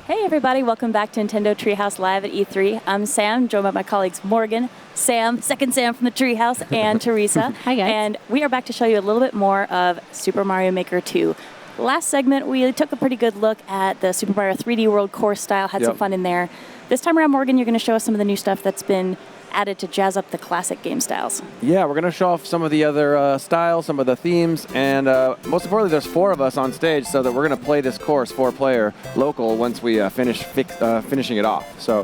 Hey everybody, welcome back to Nintendo Treehouse Live at E3. I'm Sam, joined by my colleagues Morgan, Sam, second Sam from the Treehouse, and Teresa. Hi guys. And we are back to show you a little bit more of Super Mario Maker 2. Last segment, we took a pretty good look at the Super Mario 3D World course style, had some fun in there. This time around, Morgan, you're going to show us some of the new stuff that's been added to jazz up the classic game styles. Yeah, we're going to show off some of the other styles, some of the themes, and most importantly, there's 4 of us on stage, so that we're going to play this course 4-player local once we finishing it off. So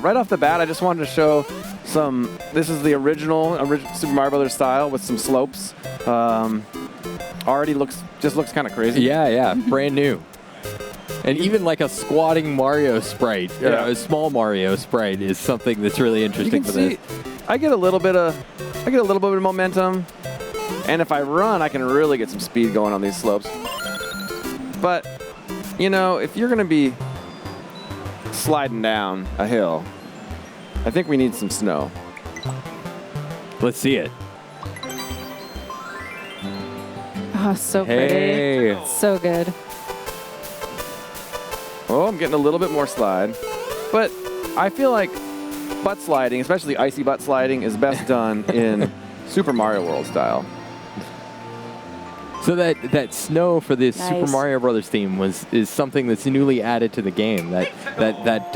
right off the bat, I just wanted to show some. This is the original Super Mario Brothers style with some slopes. Already looks kind of crazy. Yeah, brand new. And even like a squatting Mario sprite, a small Mario sprite, is something that's really interesting for this. I get a little bit of momentum, and if I run, I can really get some speed going on these slopes. But you know, if you're going to be sliding down a hill, I think we need some snow. Let's see it. Oh, so pretty. So good. Oh, I'm getting a little bit more slide. But I feel like butt sliding, especially icy butt sliding, is best done in Super Mario World style. So that snow for this Super Mario Brothers theme is something that's newly added to the game. That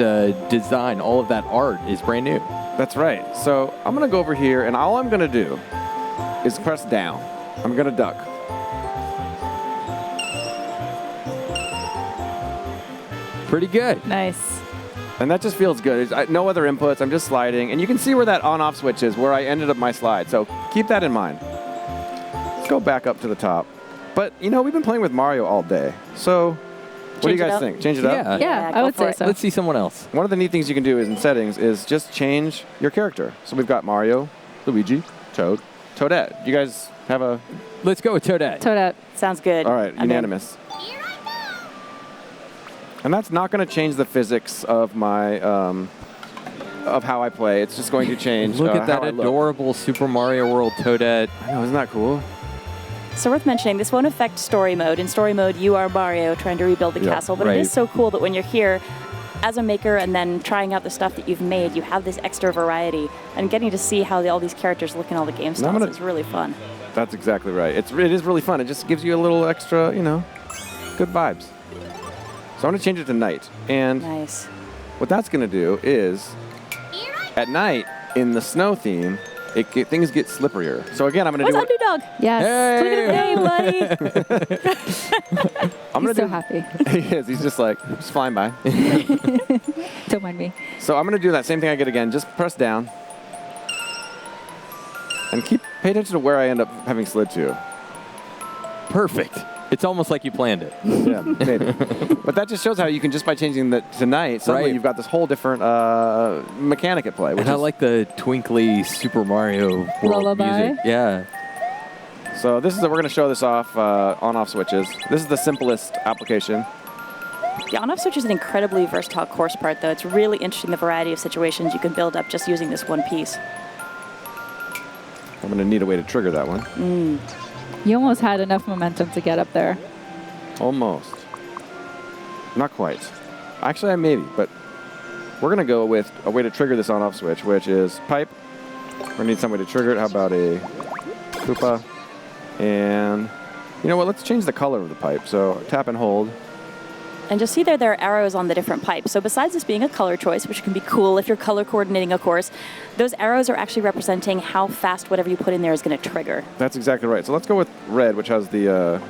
design, all of that art is brand new. That's right. So I'm going to go over here, and all I'm going to do is press down. I'm going to duck. Pretty good. Nice. And that just feels good. No other inputs. I'm just sliding. And you can see where that on-off switch is, where I ended up my slide. So keep that in mind. Let's go back up to the top. But, you know, we've been playing with Mario all day. So what do you guys think? Change it up? Yeah, I would say so. Let's see someone else. One of the neat things you can do is in settings is just change your character. So we've got Mario, Luigi, Toad, Toadette. You guys have a... Let's go with Toadette. Toadette. Sounds good. All right, unanimous. And that's not going to change the physics of my of how I play. It's just going to change. Look at that adorable Super Mario World Toadette. I know, isn't that cool? So worth mentioning, this won't affect story mode. In story mode, you are Mario trying to rebuild the castle, but it is so cool that when you're here as a maker and then trying out the stuff that you've made, you have this extra variety, and getting to see how all these characters look in all the game styles is really fun. That's exactly right. It is really fun. It just gives you a little extra, you know, good vibes. So I'm going to change it to night. And what that's going to do is, at night, in the snow theme, things get slipperier. So again, I'm going to do What's up, new dog? Yes. Hey, buddy. He's so happy. He is. He's just like, just flying by. Don't mind me. So I'm going to do that same thing I did again. Just press down. And pay attention to where I end up having slid to. Perfect. It's almost like you planned it. Yeah, maybe. But that just shows how you can, just by changing the tonight, suddenly you've got this whole different mechanic at play. And I like the twinkly Super Mario World music. Yeah. So this is we're going to show this off on-off switches. This is the simplest application. The on-off switch is an incredibly versatile course part, though. It's really interesting the variety of situations you can build up just using this one piece. I'm going to need a way to trigger that one. You almost had enough momentum to get up there. Almost. Not quite. Actually, I maybe, but we're going to go with a way to trigger this on-off switch, which is pipe. We're going to need some way to trigger it. How about a Koopa? And you know what? Let's change the color of the pipe. So tap and hold. And just see there are arrows on the different pipes. So besides this being a color choice, which can be cool if you're color coordinating a course, those arrows are actually representing how fast whatever you put in there is going to trigger. That's exactly right. So let's go with red, which has the...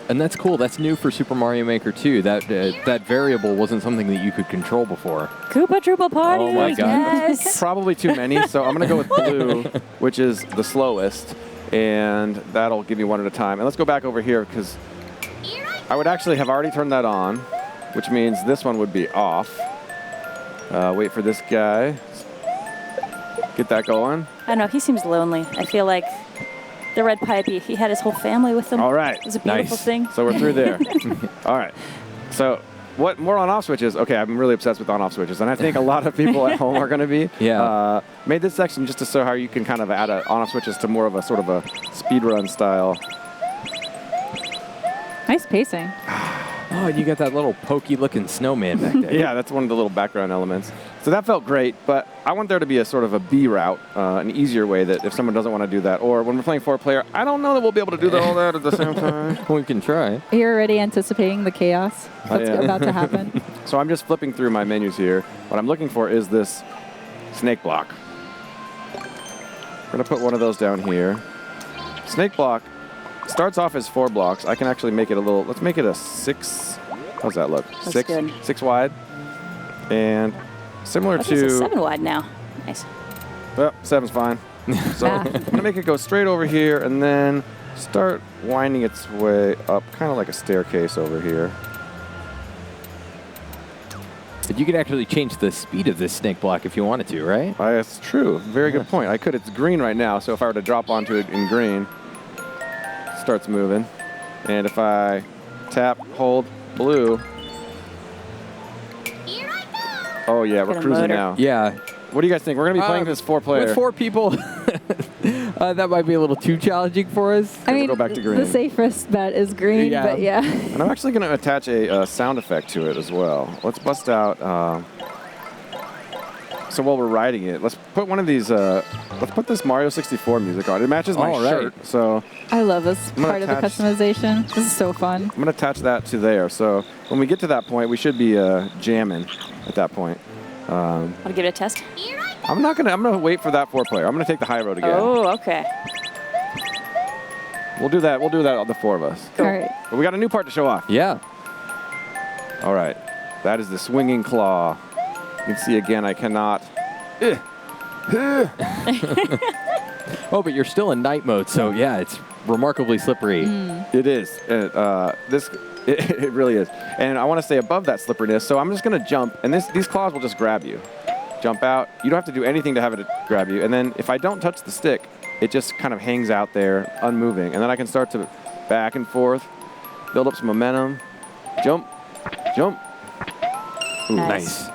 And that's cool. That's new for Super Mario Maker 2. That variable wasn't something that you could control before. Koopa Troopa Party! Oh my God. Yes! Probably too many, so I'm going to go with blue, which is the slowest, and that'll give me one at a time. And let's go back over here, because I would actually have already turned that on, which means this one would be off. Wait for this guy. Get that going. I don't know. He seems lonely. I feel like the red pipe, he had his whole family with him. All right. It was a beautiful thing. So we're through there. All right. So what more on-off switches? Okay, I'm really obsessed with on-off switches, and I think a lot of people at home are going to be. Yeah. Made this section just to show how you can kind of add on-off switches to more of a sort of a speedrun style. Nice pacing. Oh, and you got that little pokey-looking snowman back there. Yeah, that's one of the little background elements. So that felt great, but I want there to be a sort of a B route, an easier way that if someone doesn't want to do that, or when we're playing 4-player, I don't know that we'll be able to do all that at the same time. We can try. You're already anticipating the chaos that's about to happen. So I'm just flipping through my menus here. What I'm looking for is this snake block. We're going to put one of those down here. Snake block starts off as 4 blocks. I can actually make it a little, let's make it a 6. How's that look? That's good. 6 wide. And similar It's to... 7 wide now. Nice. Well, 7's fine. So I'm going to make it go straight over here and then start winding its way up, kind of like a staircase over here. But you could actually change the speed of this snake block if you wanted to, right? That's true. Very good point. I could. It's green right now, so if I were to drop onto it in green, it starts moving. And if I tap, hold, blue. Oh, yeah, we're cruising now. Yeah. What do you guys think? We're going to be playing this 4-player. With 4 people, that might be a little too challenging for us. I mean, go back to green. the safest bet is green, Yeah. but yeah. And I'm actually going to attach a sound effect to it as well. Let's bust out. So while we're riding it, let's put one of these. Let's put this Mario 64 music on. It matches my shirt, so I love this gonna part of the customization. This is so fun. I'm going to attach that to there. So when we get to that point, we should be jamming at that point. Want to give it a test? I'm gonna wait for that 4-player. I'm gonna take the high road again. Oh, okay. We'll do that on the 4 of us. All right. But we got a new part to show off. Yeah. All right. That is the swinging claw. You can see again, I cannot. Oh, but you're still in night mode, so yeah, it's remarkably slippery. It is. It really is. And I want to stay above that slipperiness, so I'm just going to jump, and these claws will just grab you. Jump out. You don't have to do anything to have it grab you. And then if I don't touch the stick, it just kind of hangs out there, unmoving. And then I can start to back and forth, build up some momentum, jump, jump. Ooh, Nice.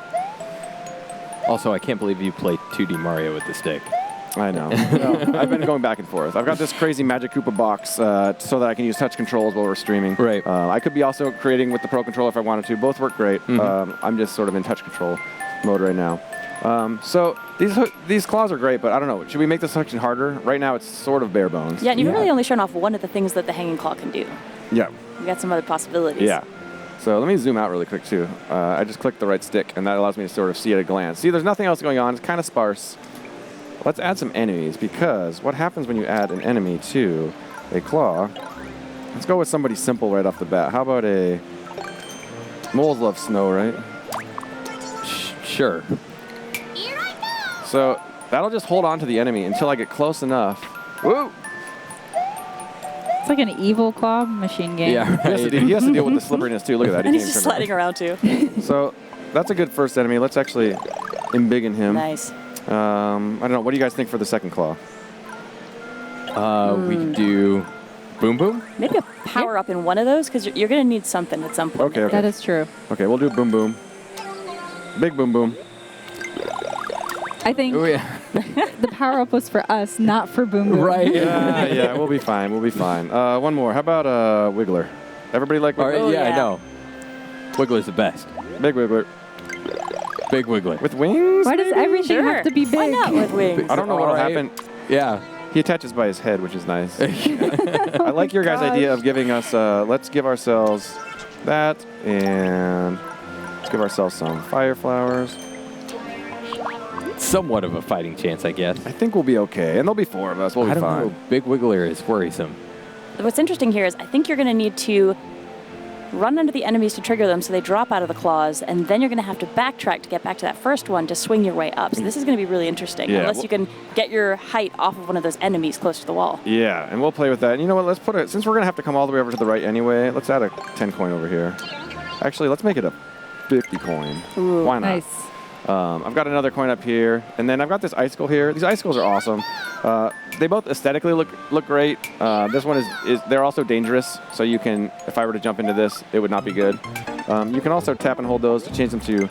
Also, I can't believe you played 2D Mario with the stick. I know. No, I've been going back and forth. I've got this crazy Magic Koopa box so that I can use touch controls while we're streaming. Right. I could be also creating with the Pro Controller if I wanted to. Both work great. I'm just sort of in touch control mode right now. So these claws are great, but I don't know. Should we make this section harder? Right now, it's sort of bare bones. Yeah, and you've really only shown off one of the things that the hanging claw can do. Yeah. We got some other possibilities. Yeah. So let me zoom out really quick, too. I just clicked the right stick, and that allows me to sort of see at a glance. See, there's nothing else going on. It's kind of sparse. Let's add some enemies, because what happens when you add an enemy to a claw? Let's go with somebody simple right off the bat. How about a... Moles love snow, right? Sure. So that'll just hold on to the enemy until I get close enough. Woo! It's like an evil claw machine game. Yeah, right. He has to deal with the slipperiness, too. Look at that. And He he's can't just turn sliding around, too. So that's a good first enemy. Let's actually embiggen him. Nice. I don't know. What do you guys think for the second claw? We could do Boom Boom. Maybe a power up in one of those, because you're going to need something at some point. Okay. That is true. Okay, we'll do Boom Boom. Big Boom Boom. I think Oh, yeah. the power up was for us, not for Boom Boom. Right. Yeah, we'll be fine. We'll be fine. One more. How about Wiggler? Everybody like All Wiggler? right, Oh, yeah, I yeah. know. Wiggler's the best. Big Wiggler. Big Wiggler. With wings? Why does maybe? everything have to be big? Why not with wings? I don't know what'll All right. happen. Yeah. He attaches by his head, which is nice. I like your guys' idea of giving us, let's give ourselves that, and let's give ourselves some fire flowers. Somewhat of a fighting chance, I guess. I think we'll be okay, and there'll be 4 of us. We'll be I don't fine. know. Big Wiggler is worrisome. What's interesting here is I think you're going to need to run under the enemies to trigger them so they drop out of the claws, and then you're going to have to backtrack to get back to that first one to swing your way up. So this is going to be really interesting, Yeah, unless you can get your height off of one of those enemies close to the wall. Yeah, and we'll play with that. And you know what? Let's put it, since we're going to have to come all the way over to the right anyway, let's add a 10 coin over here. Actually, let's make it a 50 coin. Ooh, Why not? Nice. I've got another coin up here, and then I've got this icicle here. These icicles are awesome. They both aesthetically look great. This one is they're also dangerous, so you can, if I were to jump into this, it would not be good. You can also tap and hold those to change them to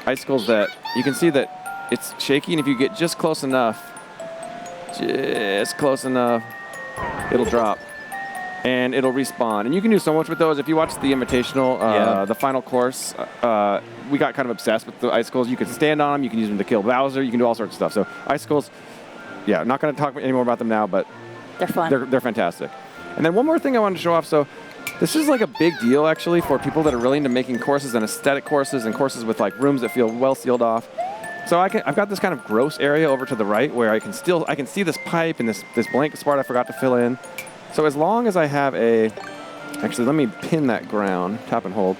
icicles that you can see that it's shaky, and if you get just close enough, it'll drop. and it'll respawn. And you can do so much with those. If you watch the Invitational, the final course, we got kind of obsessed with the icicles. You can stand on them. You can use them to kill Bowser. You can do all sorts of stuff. So icicles, yeah, not going to talk any more about them now, but they're fun. They're fantastic. And then one more thing I wanted to show off. So this is like a big deal, actually, for people that are really into making courses and aesthetic courses and courses with like rooms that feel well sealed off. So I've got this kind of gross area over to the right where I can see this pipe and this blank spot I forgot to fill in. So as long as I have actually let me pin that ground, tap and hold.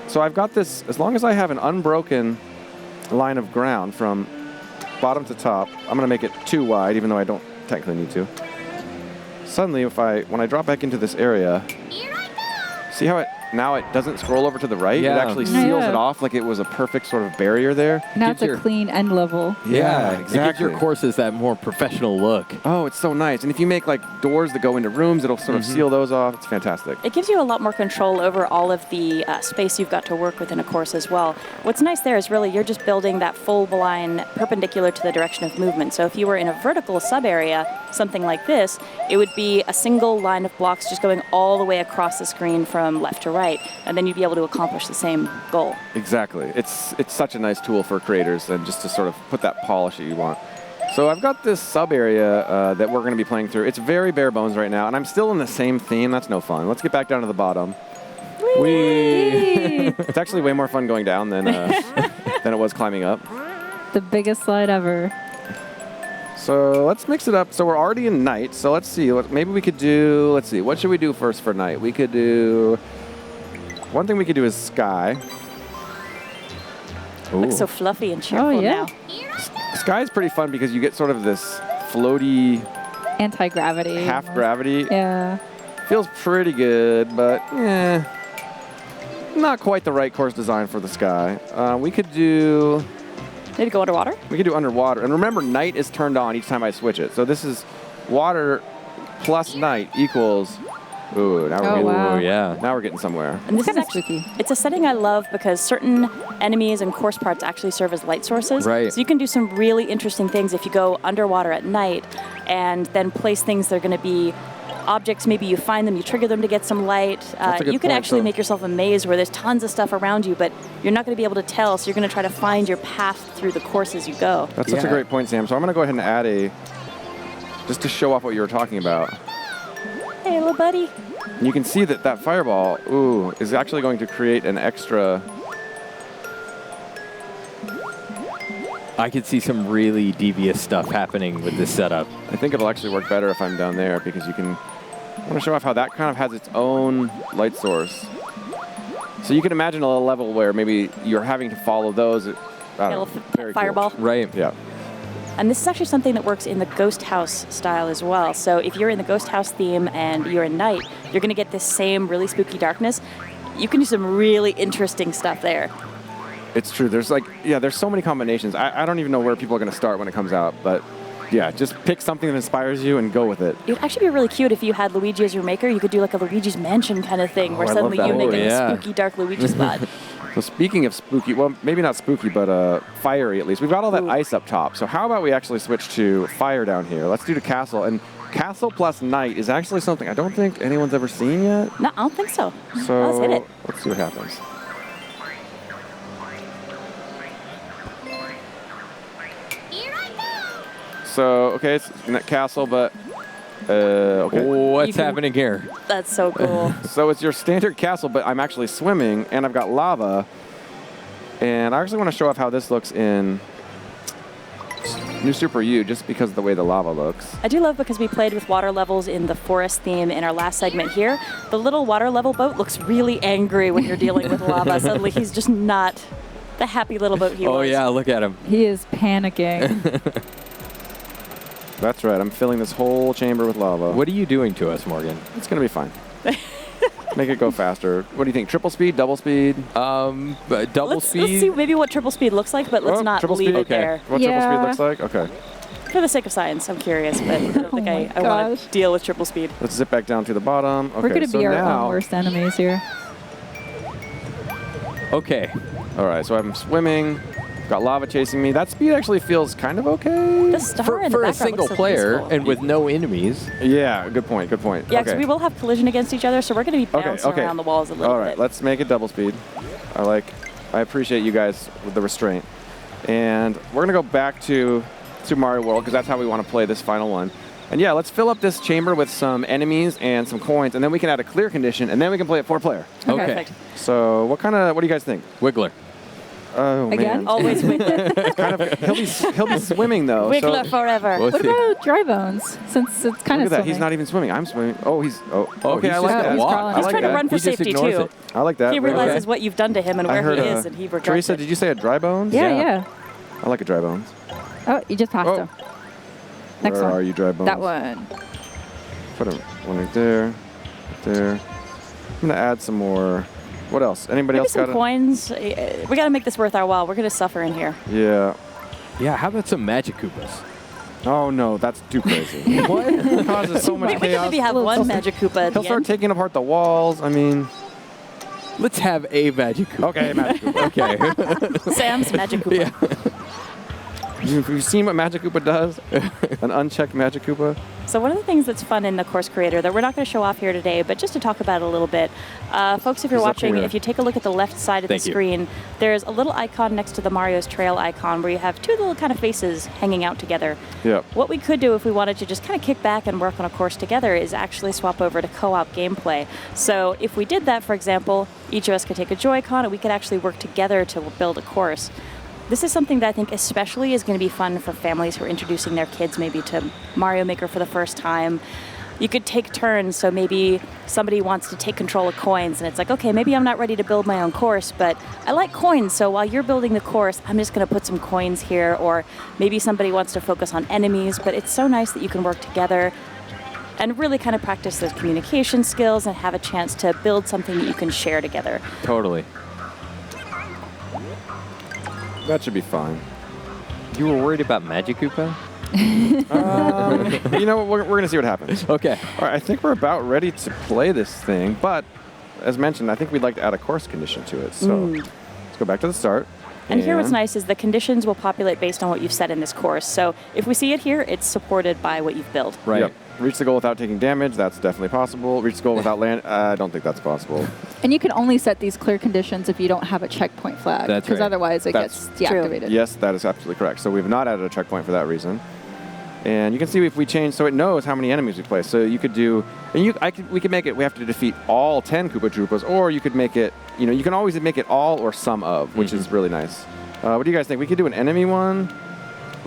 So I've got this, as long as I have an unbroken line of ground from bottom to top, I'm gonna make it too wide, even though I don't technically need to. Suddenly, when I drop back into this area, see how now it doesn't scroll over to the right? Yeah. It actually seals it off like it was a perfect sort of barrier there. Now it's a clean end level. Yeah, It exactly. gives your courses that more professional look. Oh, it's so nice. And if you make like doors that go into rooms, it'll sort of seal those off. It's fantastic. It gives you a lot more control over all of the space you've got to work with in a course as well. What's nice there is really you're just building that full line perpendicular to the direction of movement. So if you were in a vertical sub-area, something like this, it would be a single line of blocks just going all the way across the screen from left to right. And then you'd be able to accomplish the same goal. Exactly. It's such a nice tool for creators and just to sort of put that polish that you want. So I've got this sub area that we're going to be playing through. It's very bare bones right now, and I'm still in the same theme. That's no fun. Let's get back down to the bottom. Whee! It's actually way more fun going down than it was climbing up. The biggest slide ever. So let's mix it up. So we're already in night. So let's see. Maybe we could do. Let's see. What should we do first for night? We could do. One thing we could do is sky. Looks so fluffy and cheerful now. Sky is pretty fun because you get sort of this floaty Anti-gravity. half gravity. Yeah. Feels pretty good, but not quite the right course design for the sky. We could do. Need to go underwater? We could do underwater. And remember, night is turned on each time I switch it. So this is water plus night equals. Ooh, now we're wow. Now we're getting somewhere. And this is Kinda actually spooky. It's a setting I love because certain enemies and course parts actually serve as light sources. Right. So you can do some really interesting things if you go underwater at night and then place things that are going to be objects. Maybe you find them, you trigger them to get some light. That's a good you can point, actually so- make yourself a maze where there's tons of stuff around you, but you're not going to be able to tell. So you're going to try to find your path through the course as you go. That's such a great point, Sam. So I'm going to go ahead and add just to show off what you were talking about. Hey, little buddy. And you can see that fireball, is actually going to create an extra. I could see some really devious stuff happening with this setup. I think it'll actually work better if I'm down there because you can. I want to show off how that kind of has its own light source. So you can imagine a level where maybe you're having to follow those. I don't know, very cool. Fireball. Right. Yeah. And this is actually something that works in the Ghost House style as well. So if you're in the Ghost House theme and you're in night, you're going to get this same really spooky darkness. You can do some really interesting stuff there. It's true. There's there's so many combinations. I don't even know where people are going to start when it comes out, but yeah, just pick something that inspires you and go with it. It would actually be really cute if you had Luigi as your maker. You could do like a Luigi's Mansion kind of thing where I suddenly love you that. make a yeah. spooky, dark Luigi spot. So speaking of spooky, well, maybe not spooky, but fiery at least. We've got all that ice up top. So how about we actually switch to fire down here? Let's do the castle. And castle plus night is actually something I don't think anyone's ever seen yet. No, I don't think so. So Let's hit it. let's see what happens. So, okay, it's in that castle, but, okay. What's You can- happening here? That's so cool. So it's your standard castle, but I'm actually swimming, and I've got lava. And I actually want to show off how this looks in New Super U, just because of the way the lava looks. I do love because we played with water levels in the forest theme in our last segment here. The little water level boat looks really angry when you're dealing with lava. Suddenly he's just not the happy little boat he was. Oh yeah, look at him. He is panicking. That's right, I'm filling this whole chamber with lava. What are you doing to us, Morgan? It's going to be fine. Make it go faster. What do you think, triple speed, double speed? Double Let's speed. see maybe what triple speed looks like, but let's Oh, not triple leave speed? it Okay. there. What triple speed looks like? Okay. For the sake of science, I'm curious, but I don't think my I want gosh. to deal with triple speed. Let's zip back down to the bottom. Okay, We're going to so be our now, own worst enemies here. Okay. All right, so I'm swimming. Got lava chasing me. That speed actually feels kind of okay. The star in the For a background single looks so player peaceful. and with no enemies. Yeah, good point. Good point. Yeah, because okay. we will have collision against each other, so we're going to be bouncing around the walls a little All right, bit. let's make it double speed. I appreciate you guys with the restraint. And we're gonna go back to Super Mario World because that's how we want to play this final one. And yeah, let's fill up this chamber with some enemies and some coins, and then we can add a clear condition, and then we can play it 4-player. Okay. Perfect. So what do you guys think? Wiggler. Oh Again? man. Always Wiggler. He'll be swimming though. Wiggler so forever. We'll What see. about dry bones? Since it's kind look of at that. He's not even swimming. I'm swimming. Oh, okay. he's I like just that. walk. crawling. I He's like trying to that. run for He just safety ignores too. it. I like that. He Very realizes good. what you've done to him and I where heard he is, and he regrets Teresa, it. did you say a dry bones? Yeah. I like a dry bones. Oh, you just passed Oh. him. Next Where one. are you, dry bones? That one. Put one right there. Right there. I'm gonna add some more. What else? Anybody Maybe else got some coins. We got to make this worth our while. We're going to suffer in here. Yeah. Yeah, how about some Magic Koopas? Oh no, that's too crazy. What? It causes so much We can chaos. maybe have one Magic Koopa at He'll the start end. taking apart the walls. I mean, Let's have a Magic Koopa. okay, Magic Koopa. Okay. Sam's Magic Koopa. Yeah. You've seen what Magic Koopa does? An unchecked Magic Koopa? So one of the things that's fun in the Course Creator that we're not going to show off here today, but just to talk about it a little bit, folks, if you're He's up watching, here. if you take a look at the left side of Thank the you. screen, there's a little icon next to the Mario's Trail icon where you have two little kind of faces hanging out together. Yep. What we could do if we wanted to just kind of kick back and work on a course together is actually swap over to co-op gameplay. So if we did that, for example, each of us could take a Joy-Con and we could actually work together to build a course. This is something that I think especially is going to be fun for families who are introducing their kids maybe to Mario Maker for the first time. You could take turns, so maybe somebody wants to take control of coins, and it's like, okay, maybe I'm not ready to build my own course, but I like coins, so while you're building the course, I'm just going to put some coins here, or maybe somebody wants to focus on enemies, but it's so nice that you can work together and really kind of practice those communication skills and have a chance to build something that you can share together. Totally. That should be fine. You were worried about Magic Koopa? You know what? We're going to see what happens. Okay. All right, I think we're about ready to play this thing, but as mentioned, I think we'd like to add a course condition to it. So let's go back to the start. And here what's nice is the conditions will populate based on what you've set in this course. So if we see it here, it's supported by what you've built. Right. Yep. Reach the goal without taking damage. That's definitely possible. Reach the goal without land. I don't think that's possible. And you can only set these clear conditions if you don't have a checkpoint flag. That's Because right. otherwise it That's gets deactivated. Yes, that is absolutely correct. So we've not added a checkpoint for that reason. And you can see if we change, so it knows how many enemies we play. So you could do, and we could make it, we have to defeat all 10 Koopa Troopas, or you could make it, you can always make it all or some of, which is really nice. What do you guys think? We could do an enemy one.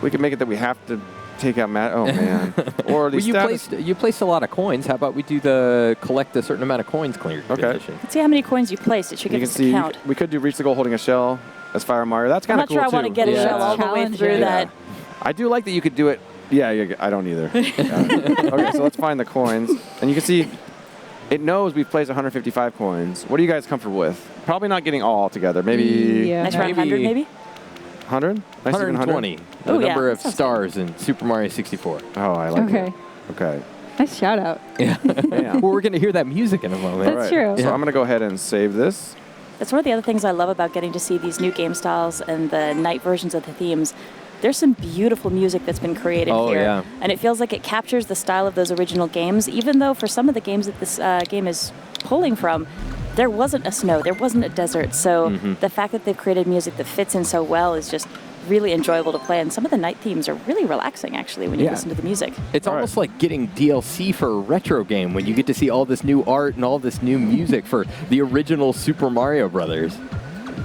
We could make it that we have to take out oh man. Or the Well, you placed a lot of coins. How about we do the collect a certain amount of coins clear condition? Let's see how many coins you placed. It should You give can us see, a count. we could do reach the goal holding a shell as Fire Mario. That's I'm kind not of cool sure I too. want to get a Yeah. shell all the way Challenging. through that. I do like that you could do it. Yeah, I don't either. Okay, so let's find the coins. And you can see it knows we've placed 155 coins. What are you guys comfortable with? Probably not getting all together. Maybe Yeah. Nice round 100 maybe? 100? Nice even 120. The Oh, yeah, number that of sounds stars in Super Mario 64. Oh, I like Okay. it. Okay. Nice shout out. Yeah. Damn. Well, we're going to hear that music in a moment. That's true. So Yeah. I'm going to go ahead and save this. That's one of the other things I love about getting to see these new game styles and the night versions of the themes. There's some beautiful music that's been created here. Yeah. And it feels like it captures the style of those original games, even though for some of the games that this game is pulling from, there wasn't a snow, there wasn't a desert. So the fact that they've created music that fits in so well is just really enjoyable to play. And some of the night themes are really relaxing, actually, when you listen to the music. It's All almost like getting DLC for a retro game when you get to see all this new art and all this new music for the original Super Mario Brothers.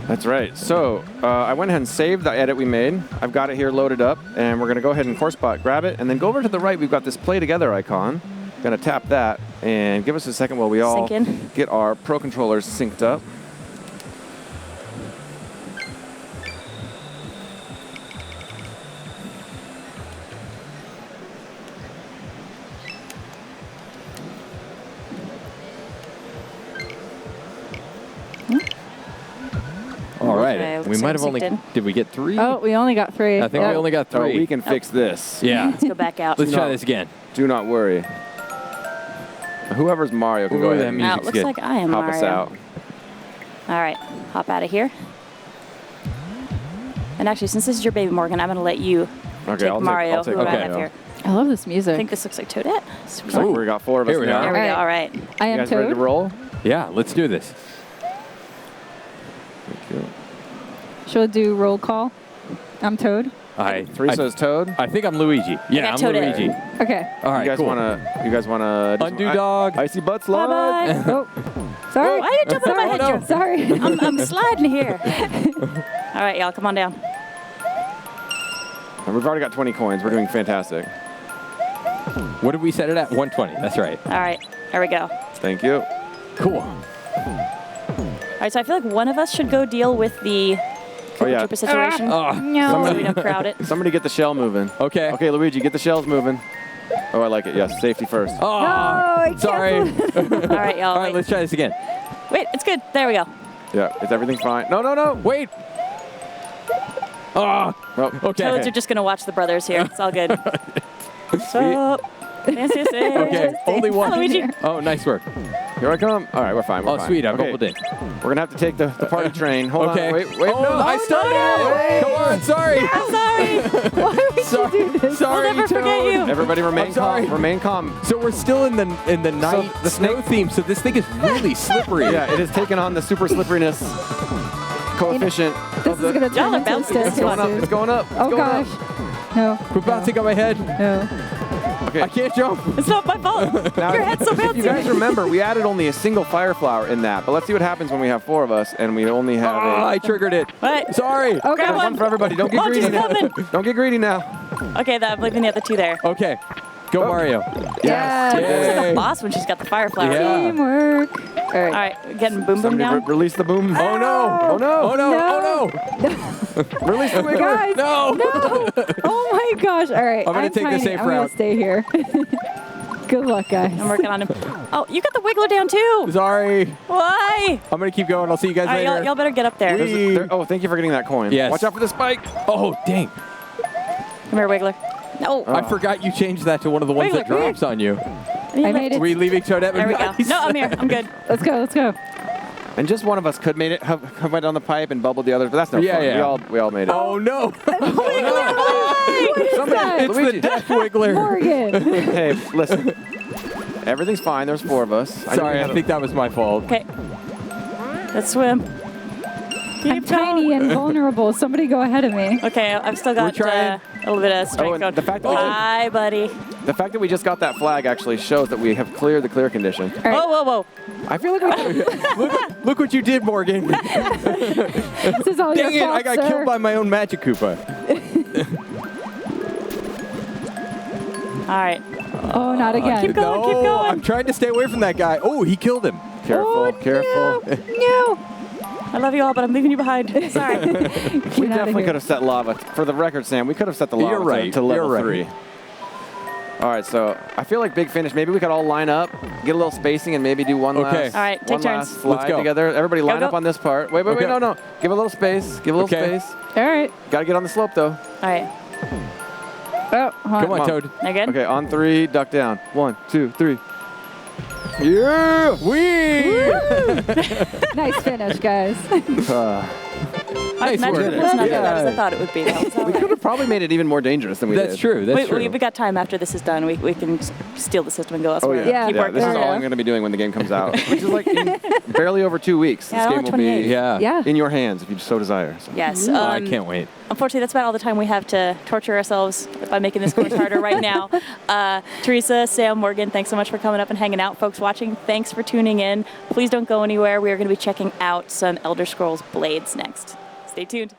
That's right. So I went ahead and saved the edit we made. I've got it here loaded up, and we're going to go ahead and course spot, grab it, and then go over to the right. We've got this play together icon. Going to tap that, and give us a second while we all Sync in. get our Pro controllers synced up. All right. Okay, looks We like might have synced only. in. Did we get 3? Oh, we only got 3. I think we only got Oh, 3. we can fix this. Yeah. Let's go back out. Let's try No. this again. Do not worry. Whoever's Mario can Ooh, go that ahead and music's Now, it looks good. like I am help Mario. us out. All right, hop out of here. And actually, since this is your baby, Morgan, I'm going to let you take Mario, I'll take who I Mario. have here. I love this I music. think this looks like Toadette. Oh, we got 4 of us Here we now. are. There we go. All right. I You am guys ready to Toad. roll? Yeah, let's do this. Thank you. She'll do roll call. I'm Toad. Teresa's Toad. I think I'm Luigi. Yeah, I'm got Toadette. Luigi. Okay. All right, You guys wanna Undo dog. Icy butt slide? Bye-bye. Oh, sorry. Why are you jumping on my head, no. Joe? Sorry. I'm sliding here. All right, y'all, come on down. And we've already got 20 coins. We're doing fantastic. What did we set it at? 120. That's right. All right, here we go. Thank you. Cool. All right, so I feel like one of us should go deal with the yeah. Koopa situation. Oh, So we don't crowd it. Somebody get the shell moving. okay. Okay, Luigi, get the shells moving. Oh, I like it. Yes, safety first. Oh, I sorry. All right, y'all. All right, Wait. let's try this again. Wait, it's good. There we go. Yeah, is everything fine? No. Wait. Oh, Oh, okay. Toads are just going to watch the brothers here. It's all good. What's up? Fancy Okay, only one. Luigi. Oh, nice work. Here I come. All right, we're fine. We're Oh, fine. sweet. I'm okay. bubbled in. We're going to have to take the party train. Hold Okay. on. Wait. Oh, No. I started it. Come on. Sorry. I'm sorry. Why would you do this? Sorry, We'll never forget Toad. you. Everybody remain I'm sorry. calm. Remain calm. So we're still in the night the snow snake- theme. So this thing is really slippery. Yeah, it has taken on the super slipperiness coefficient. This is going to Y'all turn are into a bouncing. stick. It's going up. It's going up. It's Oh, going gosh. Up. No. We're bouncing on my head. No. Okay. I can't jump. It's not my fault. Now, Your head's so if you guys bouncy. remember, we added only a single fire flower in that. But let's see what happens when we have 4 of us and we only have Oh, I triggered it. What? Sorry. Okay. Grab one one. for everybody. Don't get Oh, greedy she's now. coming. Don't get greedy now. Okay, I'm leaving the other 2 there. Okay. Go Mario. Yes. She's like Yay. a boss when she's got the fire flower. Yeah. Teamwork. All right. All right, getting boom boom Somebody down. release the boom. Oh no. Oh no. Oh no. No. Oh no. Release the wiggler. Guys. No. No. Oh, my gosh. All right. I'm gonna take the tiny. safe I'm gonna route. stay here. Good luck, guys. I'm working on him. Oh, you got the wiggler down too. Sorry. Why? I'm gonna keep going. I'll see you guys All right, later. y'all better get up there. Oh, thank you for getting that coin. Yes. Watch out for the spike. Oh dang. Come here, wiggler. No. I forgot you changed that to one of the ones Wait, that drops on you. I made Are it. we leaving Toadette? There we go. Nice. No, I'm here. I'm good. Let's go. Let's go. And just one of us could made it. Have went down the pipe and bubbled the others, but that's no Yeah, fun. yeah. We all made it. Oh no. What is that? It's the death wiggler. Morgan. Hey, listen. Everything's fine. There's 4 of us. Sorry, I think that was my fault. Okay. Let's swim. I'm tiny and vulnerable. Somebody go ahead of me. Okay, I've still got trying. a little bit of strength and going. the fact that we Hi, buddy. The fact that we just got that flag actually shows that we have cleared the clear condition. All right. Whoa, whoa, whoa. I feel like we Look what you did, Morgan. This is all Dang your it, fault, I got sir. killed by my own Magic Koopa. All right. Oh, not again. Keep going, keep going. I'm trying to stay away from that guy. Oh, he killed him. careful, careful. No. I love you all, but I'm leaving you behind. Sorry. We definitely could have set lava. For the record, Sam, we could have set the lava You're right, to level you're 3. right. All right, so I feel like big finish. Maybe we could all line up, get a little spacing, and maybe do one Okay. last. All right, take one turns. last slide Let's go. together. Everybody line go. up on this part. Wait, Okay. no. Give a little space. Give a little Okay. space. All right. Got to get on the slope though. All right. Oh, hold Come on, on. Toad. Now good? Okay, on 3, duck down. 1, 2, 3. Yeah! Wee! Nice finish, guys. Nice Magic work. was not as Yeah. bad as I thought it would be. That was all We right. could have probably made it even more dangerous than we That's did. true. That's true. We've got time after this is done. We can steal the system and go Oh elsewhere. yeah, Yeah. Keep working. This is there. all I'm going to be doing when the game comes out, which is like in barely over 2 weeks. Yeah, This game only will be 28. Yeah. Yeah. in your hands if you so desire. So. Yes. Oh, I can't wait. Unfortunately, that's about all the time we have to torture ourselves by making this course harder right now. Teresa, Sam, Morgan, thanks so much for coming up and hanging out. Folks watching, thanks for tuning in. Please don't go anywhere. We are going to be checking out some Elder Scrolls Blades next. Stay tuned.